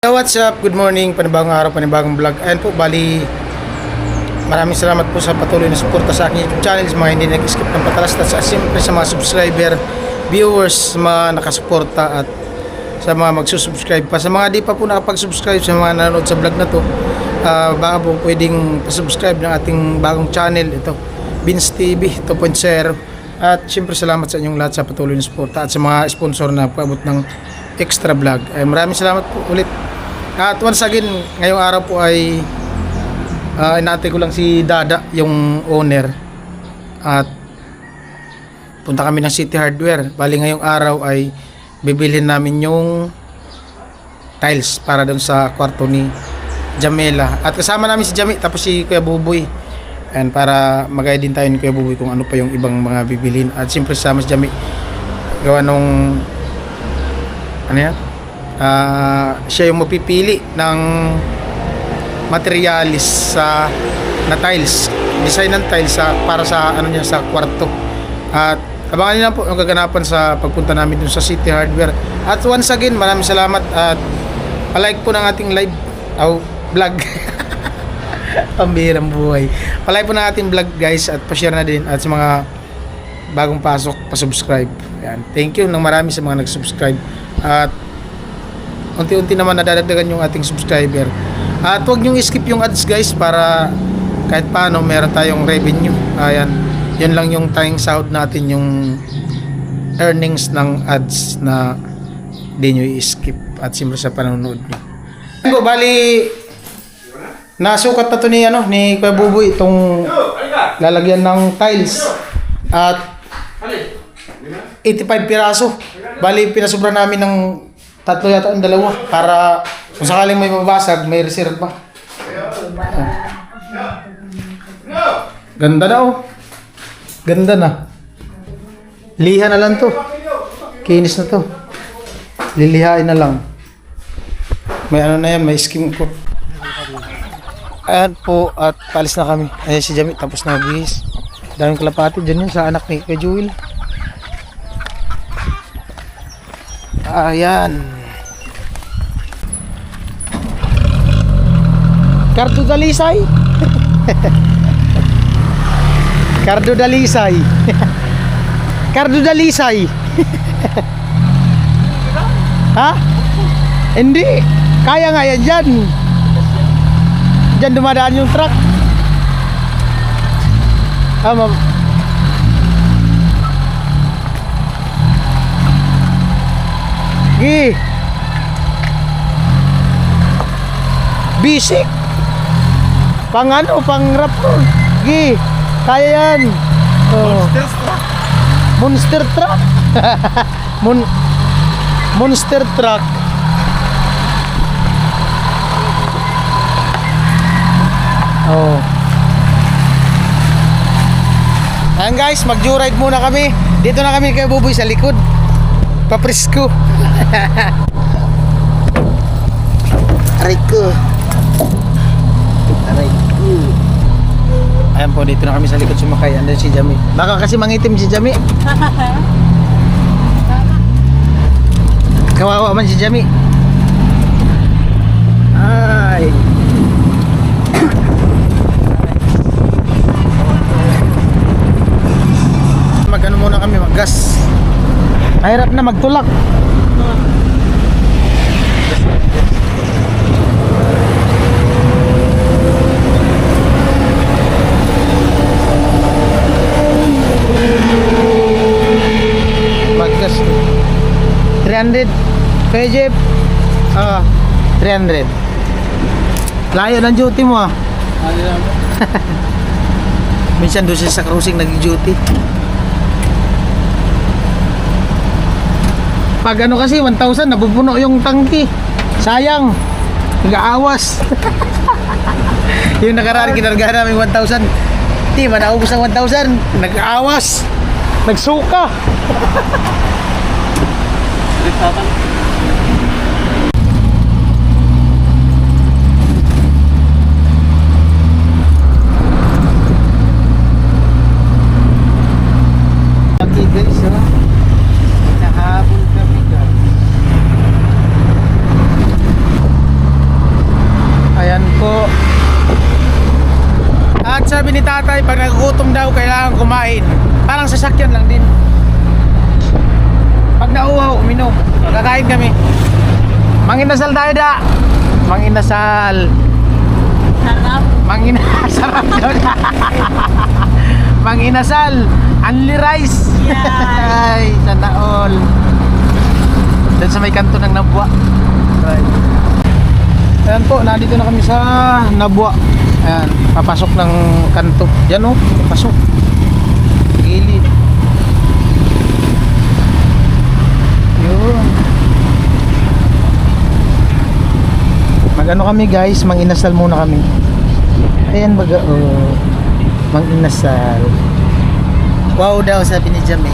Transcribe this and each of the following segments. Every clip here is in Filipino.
So what's up? Good morning, panibagong araw, panibagong vlog. Ayan po, bali maraming salamat po sa patuloy na suporta sa aking YouTube channel, sa mga hindi nag-skip ng patalastas, at siyempre sa mga subscriber, viewers, mga nakasuporta at sa mga magsusubscribe pa. Sa mga di pa po nakapag-subscribe, sa mga nanonood sa vlog na to, baka po pwedeng pasubscribe ng ating bagong channel, ito Vince TV 2.0. At siyempre salamat sa inyong lahat sa patuloy na suporta at sa mga sponsor na paabot ng extra vlog. Maraming salamat po ulit. At once again, ngayong araw po ay inaantay ko lang si Dada, yung owner. At punta kami ng City Hardware. Bali ngayong araw ay bibilhin namin yung tiles para doon sa kwarto ni Jamela. At kasama namin si Jami tapos si Kuya Buboy. And para mag-guide din tayo ni Kuya Buboy kung ano pa yung ibang mga bibilhin. At siyempre kasama si Jami. Gawa nung ano yan? Siya yung mapipili ng materialis na tiles, design ng tiles para sa ano niya, sa kwarto. At abangan niyo lang po yung kaganapan sa pagpunta namin dun sa City Hardware. At once again, maraming salamat at palike po ng ating live vlog. Pambihirang buhay. Palike po ng ating vlog, guys, at pa-share na din, at sa mga bagong pasok, pa-subscribe. Yan. Thank you ng marami sa mga nag-subscribe. At unti-unti naman nadadagdagan yung ating subscriber. At huwag nyo skip yung ads, guys, para kahit paano meron tayong revenue. Ayan, yun lang yung tayong sahod natin, yung earnings ng ads na di nyo i-skip. At siyempre sa panonood nyo. Bali, nasukat na to ni Kuya Buboy itong lalagyan ng tiles. At 85 piraso. Bali, pinasubra namin ng tatlo yata ang dalawa para kung sakaling may mabasag, may reserve pa. Ganda na oh. Ganda na. Liha na lang to. Kinis na to. Lilihain na lang. May ano na yan, may skim coat. Ayan po, at palis na kami. Ayan si Jami, tapos na magbihis. Daming kalapati dyan yun sa anak ni Kuya Jewel. Ayan. Cardo Dalisay. Cardo Dalisay. Cardo Dalisay. Ha? Hindi. Kaya nga yan dyan. Dyan dumadaan yung truck. Ma'am. Gi. Bisik. Pang ano, pang rap to. Gi. Kaya yan. Oh. Monster truck. Monster truck. Oh. Ayan guys, mag-joyride muna kami. Dito na kami kay Buboy sa likod. Papresko. Aray ko. Ayan po, dito na kami sa likod sumakay. Andun si Jami. Baka kasi mangitim si Jami. Kawawa man si Jami. Ay. Mag-ano muna kami, mag-gas. Mahirap na magtulak. Maggas 300 kaya Jeep. 300. Layo ng duty mo ah. Minsan doon siya sa cruising nag-duty. Pag ano kasi 1,000 nabubuno yung tangki. Sayang. Nag-aawas. Yung nakaraan kinargahan namin 1,000. Di ba naubos ang 1,000? Nag-aawas. Nagsuka. Okay guys, nahabol kami guys. sabi ni tatay, pag nagugutom daw, kailangan kumain. Parang sasakyan lang din. Pag nauhaw, uminom. Kakain kami. Manginasal tayo da. Manginasal. Sarap. Manginasal. Manginasal. Only rice. Yeah. Ay, sana all. Doon sa may kanto ng Nabwa. Right. Ayan po, nandito na kami sa Nabwa. Ayan, papasok ng kanto. Yan o, papasok. Gilid. Yun. Mag-ano kami guys, manginasal muna kami. Ayan baga, oh. Manginasal. Wow daw, sabi ni Jami.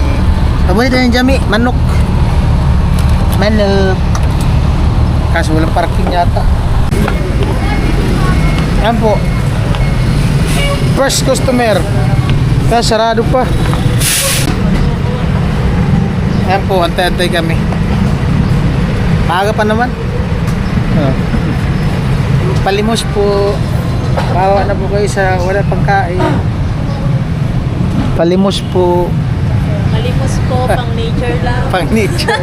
Paborito ni Jami, manok. Manok. Kaso walang parking yata. Ayan po. First customer. Kaya sarado pa. Ayan po, antay-antay kami. Maaga pa naman. Palimos po. Bawa na po kayo sa wala pang kain. Palimos po. Malimos po, pang nature lang. Pang nature.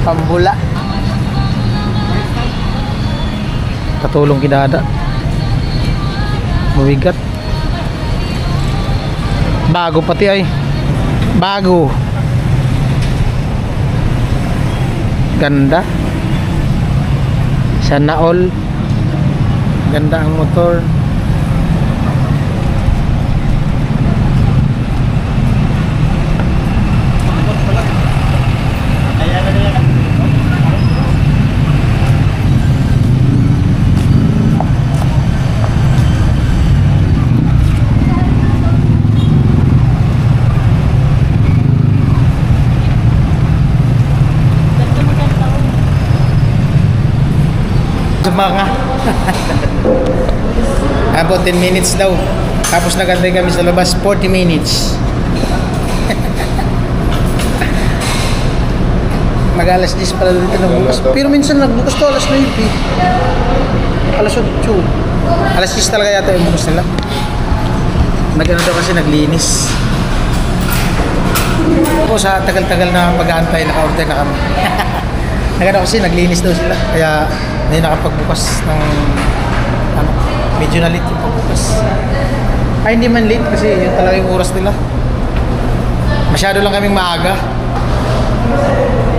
Pambula. Katulong kinada. Mabigat. Bago pati ay. Bago. Ganda. Sana all. Ganda ang motor. Mga about 10 minutes daw. Tapos nagantay kami sa labas 40 minutes. Mag-alas 10 pala dito ng bukas. Pero minsan nagbukas to alas 9. Alas 8. Alas 10 talaga yata yung bukas nila. Nag-ano daw kasi naglinis. Ako sa tagal-tagal na pag-aantay, naka-order na kami. Nagano kasi naglinis daw sila. Kaya hindi nakapagbukas ng ano, medyo na late yung pagbukas. Ay hindi man late kasi yun talaga yung oras nila. Masyado lang kaming maaga.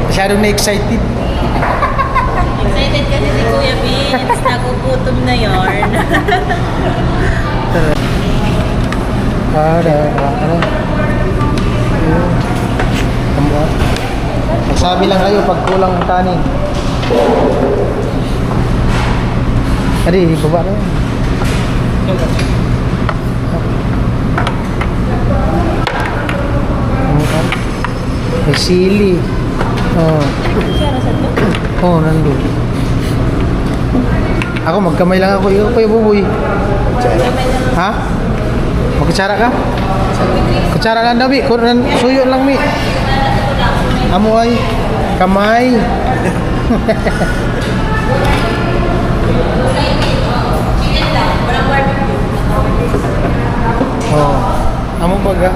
Masyado na excited. Excited kasi si Kuya Vince. Nagugutom na yarn. Magsabi lang kayo pag kulang ang kanin. Tadi, baba na. May sili. Oh. Oh, nandun. Ako, magkamay lang ako. Ikaw pa yung buboy. Ha? Magkutsara ka? Kutsara lang daw, Mi. Suyo lang, Mi. Amo ay kamay. Oh, amo baga.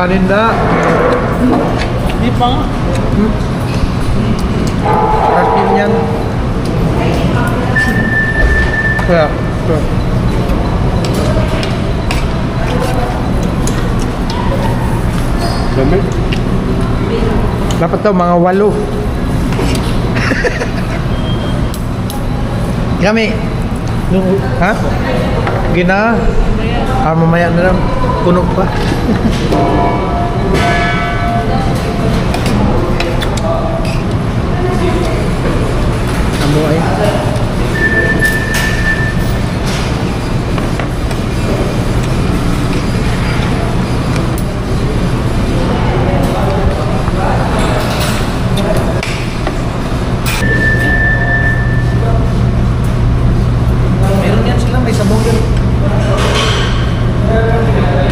kanin na. Hindi pa nga. Kanin yan. Kaya, ito. Dami. Dapat daw mga 8. Kami. Ha? Gina? Mamaya na lang. Puno pa. Amo ay. Meron yan sila, may sabong din.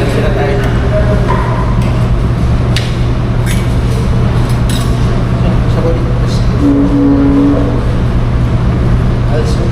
Sila tayo na. Sabong din. Also.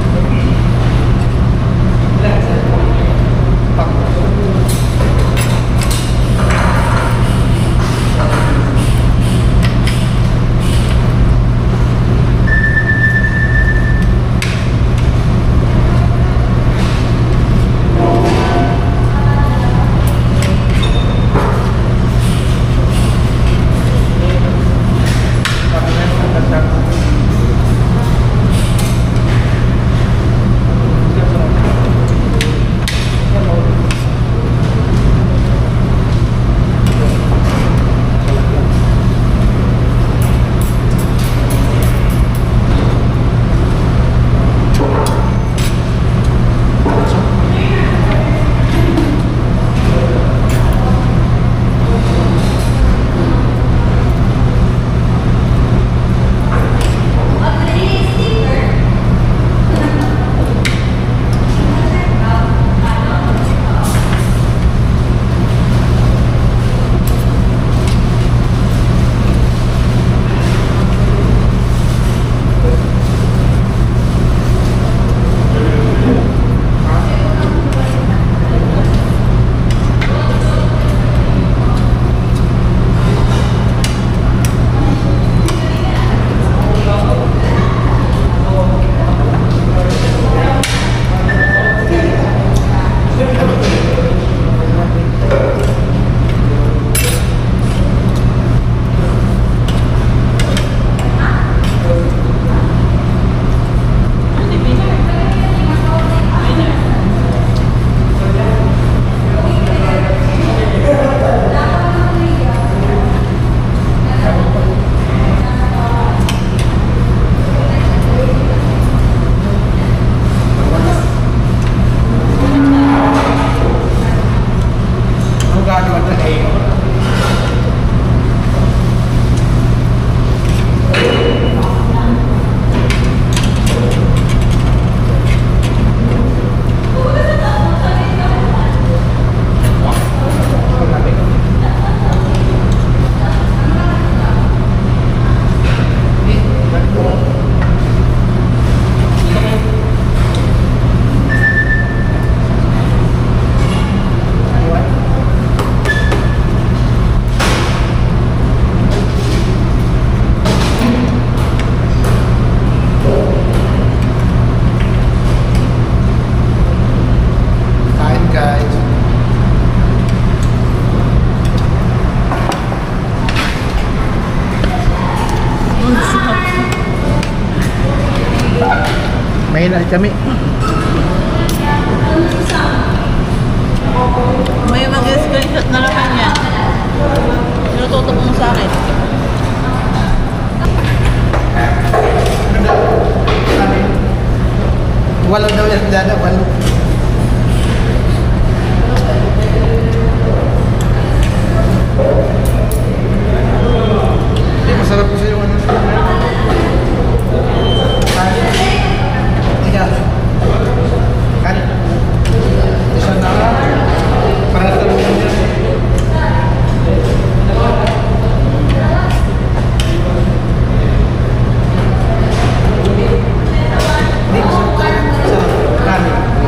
Mahina kami. May mag-screenshot na naman yan. Tinututok mo sa akin. Walo daw yan dada, walo. Masarap kasi yung ano. Kan? Isa na para sa mga Hindi, masarap tayo sa kanin.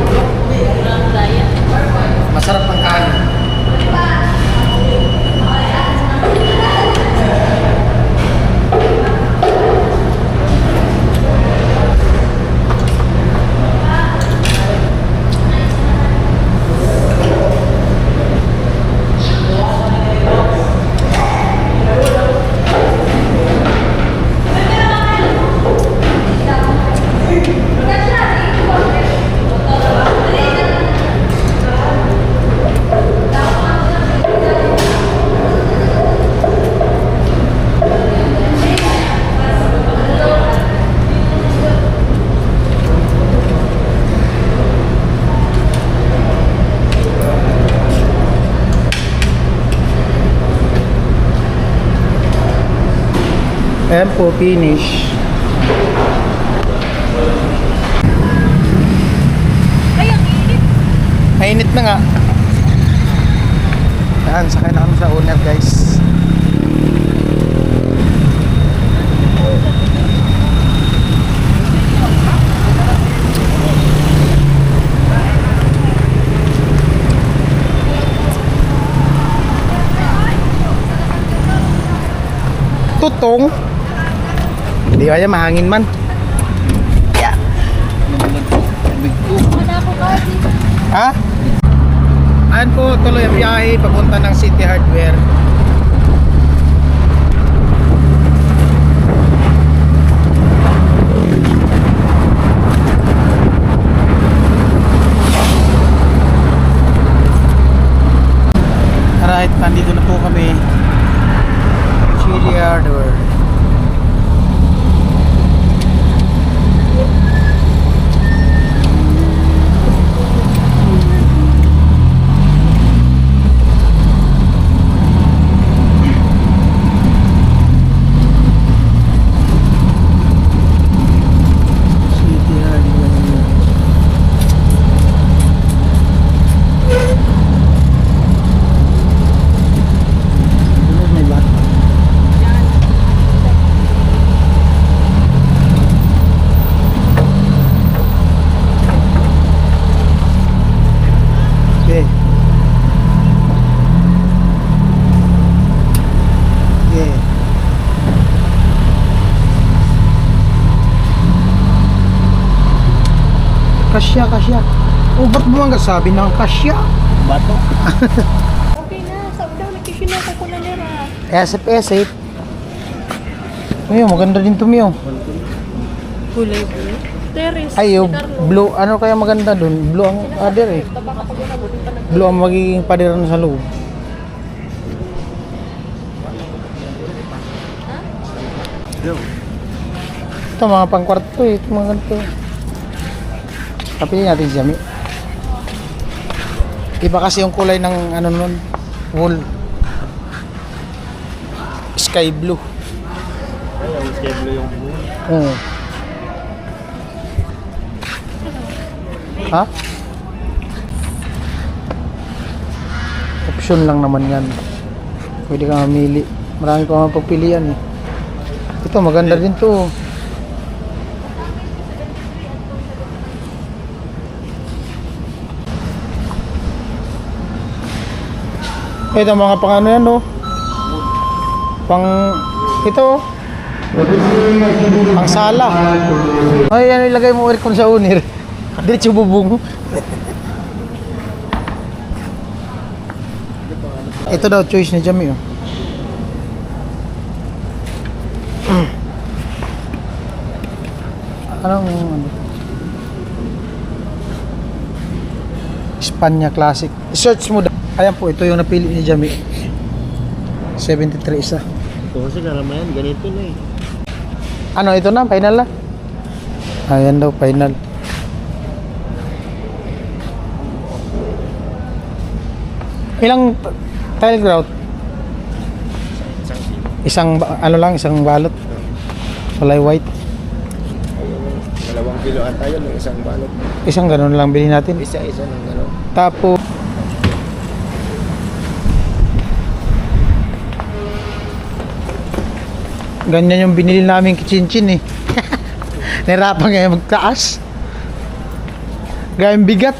Ayan po, finish. Ay, ang init. Mainit na nga. Ayan, sakay na kami sa owner guys. Tutong. Hindi kaya mahangin man. Yeah. Ha? Ayan po, tuloy ang biyahe papunta ng City Hardware. Alright, nandito na po kami. City Hardware. Okay. Yeah. Kasya. Oh, ba't mo nga sabi ng kasya? Bato. Okay na. Sabi daw, nagkisinoko ko na nila. Esip. Miyo, maganda din to Miyo. Kulay blue. Terrace. Ay, yung blue, ano kaya maganda dun? Blue ang other eh. Blue ang magiging padiran sa loob. Ito mga pangkwarto eh. Ito mga ganito. Kapilin natin siya. Iba kasi yung kulay ng ano nun, wool. Sky blue. Ay, ang skeblo yung blue. Oo. Ha? Option lang naman yan. Pwede ka mamili. Marami pa mga pagpilian eh. Ito maganda din to. Ito mga pang ano yan oh. Pang ito oh. Pang sala. Ay ano ilagay mo aircon sa unir. Diretso bubong. Ito daw choice ni Jamie oh. Anong ano? Espanya Classic. I-search mo daw. Ayan po, ito yung napili ni Jamie. 73 isa. Ito kasi karamayan, ganito na eh. Ano, ito na, final na? Ayan daw, final. Ilang tile grout? Ano lang, isang balot. Kulay white. 2 kilo ata yun, ng isang balot. Isang ganun lang bilhin natin. Isa-isa ng gano'n. Tapos, ganyan yung binili namin kitchen eh. Nahirapan ngayon magtaas. Gayang bigat.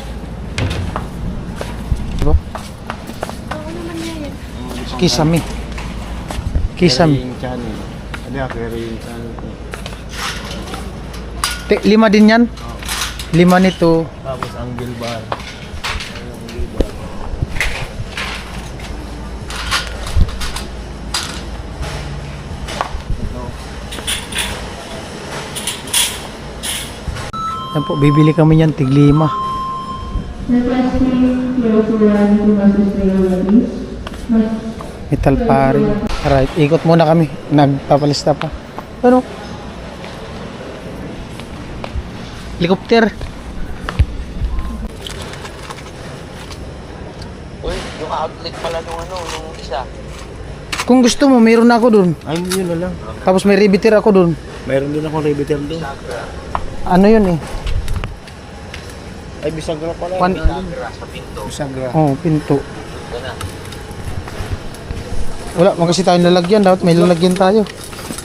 Diba? Kisame. Carrying channel. Ano yung carrying channel ko? 5 din yan. 5 nito. Tapos angle bar. Yan po, bibili kami niyan, tig 5. Metal paring. Alright, ikot muna kami. Nagpapalista pa. Ano? Helicopter. Uy, yung outlet pala nung ano, nung isa. Kung gusto mo, mayroon na ako dun. Ay, yun na lang. Tapos may riveter ako dun. Mayroon din akong riveter doon. Ano yun eh? Ay, bisagra pala. Bisagra. Oh, pinto. Wala, kasi tayong lalagyan. Dapat may lalagyan tayo.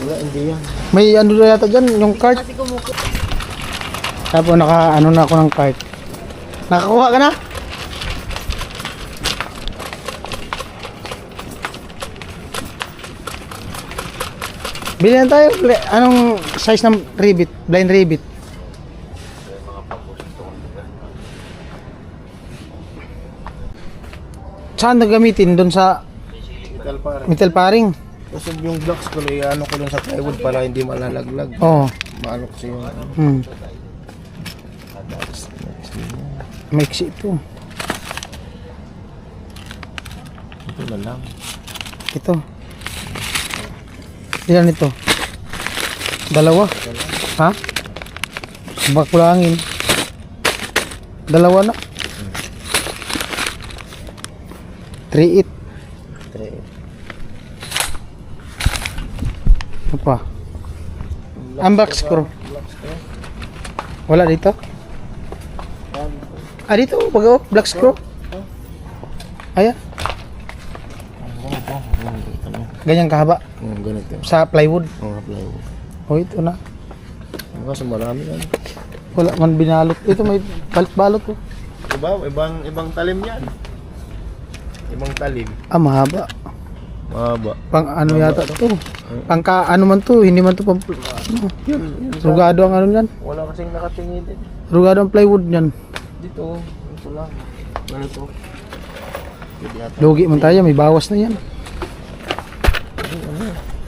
Wala, hindi yan. May ano na yata dyan, yung cart. Kasi kumukuha. Tapos ano na ako ng cart. Nakakuha ka na? Bilhin tayo. Anong size ng rivet? Blind rivet. Saan na gamitin? Doon sa Metal pare. metal paring? Kasi yung blocks ko, ano ko lang sa plywood para hindi malalaglag. Oo. Maano kasi yung Maiksi ito. ito na lang. Ito. Ilan ito? Dalawa? Ha? Bakulangin. Dalawa na. 3-8. Ano pa? Ang black screw. Wala dito? Ah, dito. Bago. Black screw. Ayan. Ganyan kahaba. Ganito. Sa plywood. Mga plywood. Oh, ito na. Kasi marami yan. Wala man binalot. Ito may balot ko. Diba? Ibang talim yan. Ibang talim. Ah, mahaba. Mahaba. Pang ano yata to. Pangka ano man to. Hindi man to pang ano. Yun. Rugado ang ano yan. Wala kasing nakatingin din. Rugado ang plywood yan. Dito. Ito lang. Ganito. Lugi man tayo. May bawas na yan.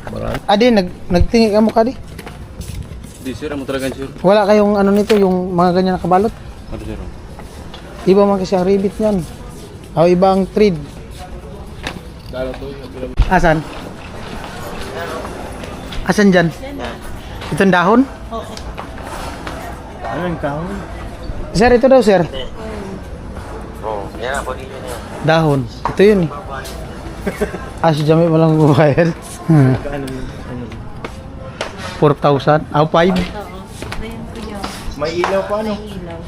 Marami. Adi, nagtingi ka mo ka di? Di sir, mo talaga sir. Wala kayong ano nito. Yung mga ganyan nakabalot. Ano sir? Iba man kasi ang rivet yan. O iba ang thread. Asan? Asan dyan? Itong dahon? Ano yung kahon? Sir, ito daw sir. Dahon. Ito yun eh. Si Jami mo lang bubayad. Ano yun? 4,000. 5. Oo. Ayan po yun. May ilaw pa ano? May ilaw.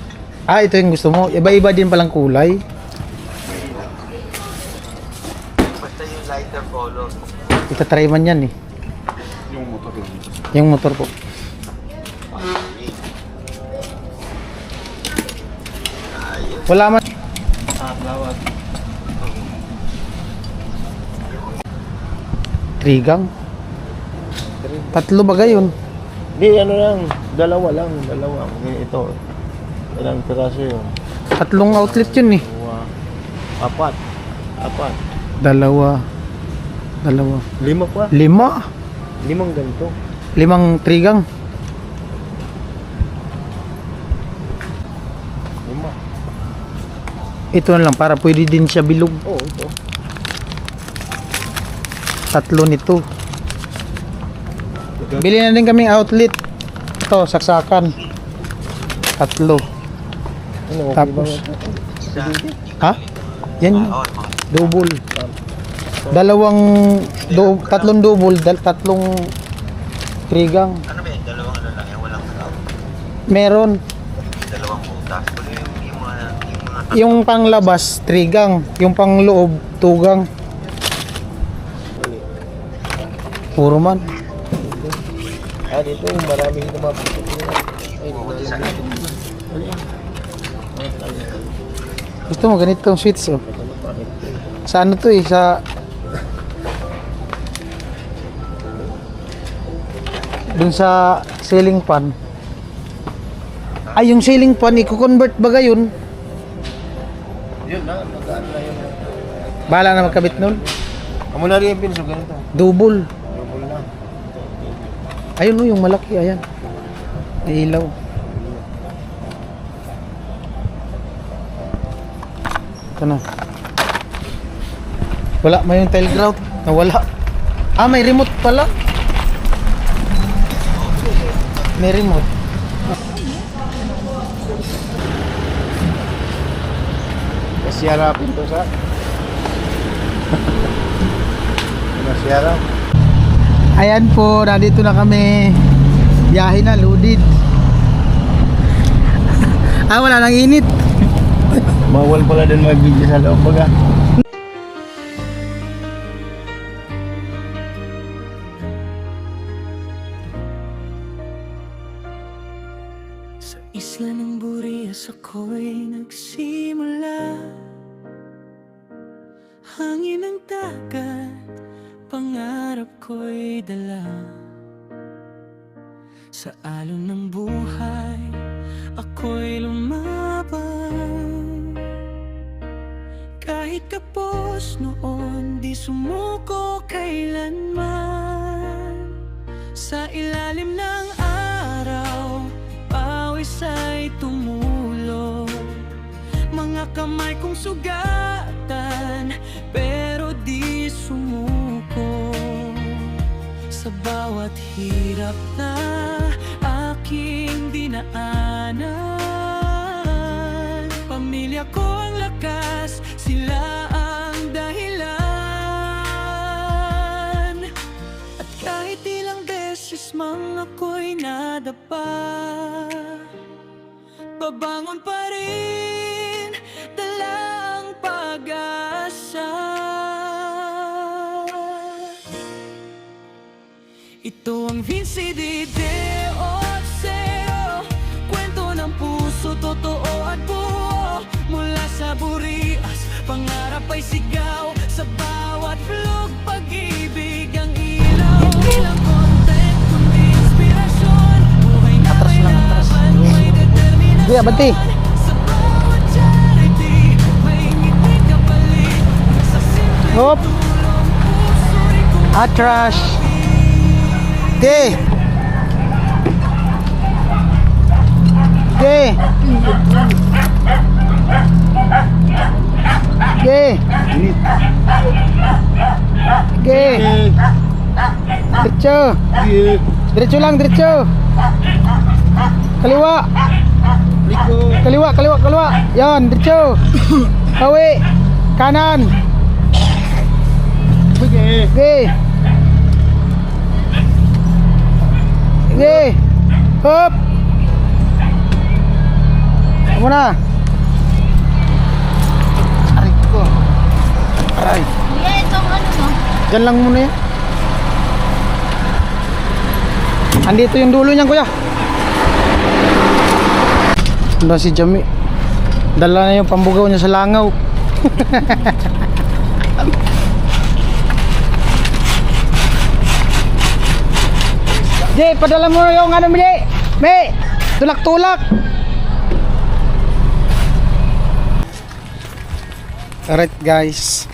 Ito yung gusto mo. Iba-iba din palang kulay. Basta yung lighter color. Itatry man yan eh. Yung motor yun. Yung motor po. Wala man. Lawag. Trigang. Tatlo ba gayon? Di, ano lang. Dalawa. Ito. Ilang piraso yun? Tatlong outlet yun eh. Apat. Dalawa. 5 pa. 5. 5 ganito. 5 trigang. 5. Ito na lang para pwede din siya bilog. Oo, ito. Tatlo nito. Bili na din kaming outlet. Ito, saksakan. Tatlo. Ano, okay Tapos. ba? Ha? Yan yun. Double. Tatlong double, tatlong trigang. Ano ba yan? Dalawang ano lang yan? Walang tao? Meron. Dalawang butas? Pero yung mga Yung panglabas, trigang. Yung pangloob, tugang. Puro man. Dito, maraming tumapos. Ay, Gusto mo ganitong switch oh. Sa ano to eh, sa dun sa ceiling fan. Ay, yung ceiling fan, i-convert ba gayon? Yun na, magaan na yun. Bahala na magkabit nun. Amo na rin yung pinso, ganito. Double. Double na. Ayun no, yung malaki, ayan. May ilaw. Ito na. Wala, may yung tile grout. Nawala. May remote pala. May remote. Kasi harapin to sa... Sierra. Ayan po, nandito na kami. Biyahe na, loaded. Wala nang init. Bawal pala din mag-video sa loob baga. Sa isla ng Burias ako'y nagsimula. Hangin ng dagat, pangarap ko'y dala. Sa alon ng buhay, ako'y lumaban. Kahit kapos noon, di sumuko kailanman. Sa ilalim ng araw, pawis ay tumulo. Mga kamay kong sugatan, pero di sumuko. Sa bawat hirap na aking dinaanan, pamilya ko ang lakas, sila ang dahilan. At kahit ilang beses mang ako'y nadapa, babangon pa rin, dala ang pag-asa. Ito ang Vinci de Otseo, kwento ng puso, totoo at buo. Mula sa Burias, pangarap ay sigaw. Sa bawat vlog, pag-ibig ang ilaw. Hindi lang content, kundi inspirasyon. Buhay na may laban, may determinasyon. Kuya, banti. Sa bawat charity, may ngiti kapalit. Sa simple Hop. tulong, puso'y Atras. Okay. Okay. Okay. Okay. Diretso. Diretso lang, diretso. Kaliwa. Kaliwa, kaliwa, kaliwa. Yan, diretso. Hawi. Kanan. Okay. Okay. Hop. Muna. Aray ko. Aray. Kuya, itong ano no? Diyan lang muna yan. Andito yung dulo niyan, kuya. Ano si Jami? Dala na yung pambugaw niya sa langaw. Jay, padala mo yung ano mo, Jay. May, tulak-tulak. Alright guys.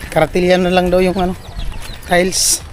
Karatilyan na lang daw yung ano, tiles.